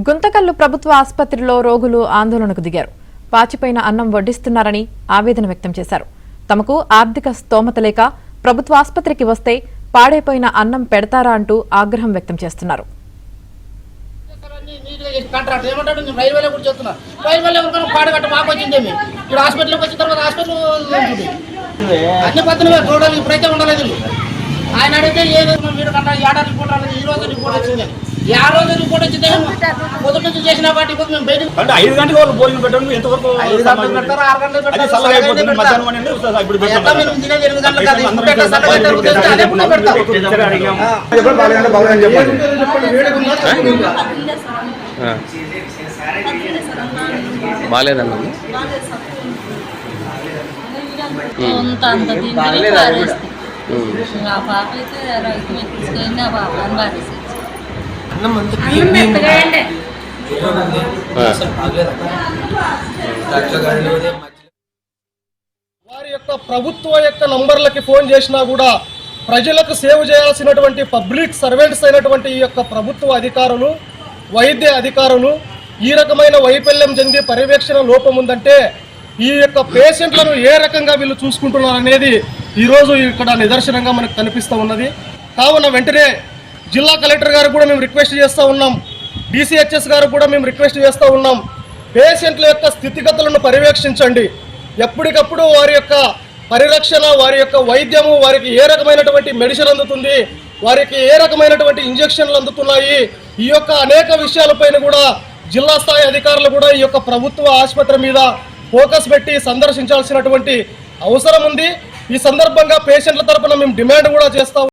గుంతకల్లు ప్రభుత్వ ఆసుపత్రిలో రోగులు ఆందోళనకు దిగారు. పాచిపోయిన అన్నం వడ్డిస్తున్నారని ఆవేదన వ్యక్తం చేశారు. తమకు ఆర్థిక స్తోమత లేక ప్రభుత్వ ఆసుపత్రికి వస్తే పాడైపోయిన అన్నం పెడతారా అంటూ ఆగ్రహం వ్యక్తం చేస్తున్నారు. ఆయన అడిగితే ఏదో మీరు కన్నా ఏడాది రిపోర్ట్ రాలేదు, ఈ రోజు రిపోర్ట్ వచ్చింది. ఆ రోజు రిపోర్ట్ వచ్చింది మొదటి నుంచి చేసిన వాటి మేము బయటకు 5 గంటలకు వాళ్ళు భోజనం పెట్టడం ఎంతవరకు 5 గంటలు పెడతారు, 6 గంటలు పెడతారు. వారి యొక్క ప్రభుత్వ యొక్క నంబర్లకి ఫోన్ చేసినా కూడా ప్రజలకు సేవ చేయాల్సినటువంటి పబ్లిక్ సర్వెంట్స్ అయినటువంటి ఈ యొక్క ప్రభుత్వ అధికారులు, వైద్య అధికారులు ఈ రకమైన వైఫల్యం చెంది పర్యవేక్షణ లోపం ఉందంటే ఈ యొక్క పేషెంట్లను ఏ రకంగా వీళ్ళు చూసుకుంటున్నారు అనేది ఈరోజు ఇక్కడ నిదర్శనంగా మనకు కనిపిస్తూ ఉన్నది. కావున వెంటనే జిల్లా కలెక్టర్ గారు కూడా మేము రిక్వెస్ట్ చేస్తూ ఉన్నాం, DCHS గారు కూడా మేము రిక్వెస్ట్ చేస్తూ ఉన్నాం. పేషెంట్ల యొక్క స్థితిగతులను పర్యవేక్షించండి. ఎప్పటికప్పుడు వారి యొక్క పరిరక్షణ, వారి యొక్క వైద్యము, వారికి ఏ రకమైనటువంటి మెడిసిన్ అందుతుంది, వారికి ఏ రకమైనటువంటి ఇంజెక్షన్లు అందుతున్నాయి, ఈ యొక్క అనేక విషయాలపైన కూడా జిల్లా స్థాయి అధికారులు కూడా ఈ యొక్క ప్రభుత్వ ఆసుపత్రి మీద ఫోకస్ పెట్టి సందర్శించాల్సినటువంటి అవసరం ఉంది. ఈ సందర్భంగా పేషెంట్ల తరపున మేము డిమాండ్ కూడా చేస్తాం.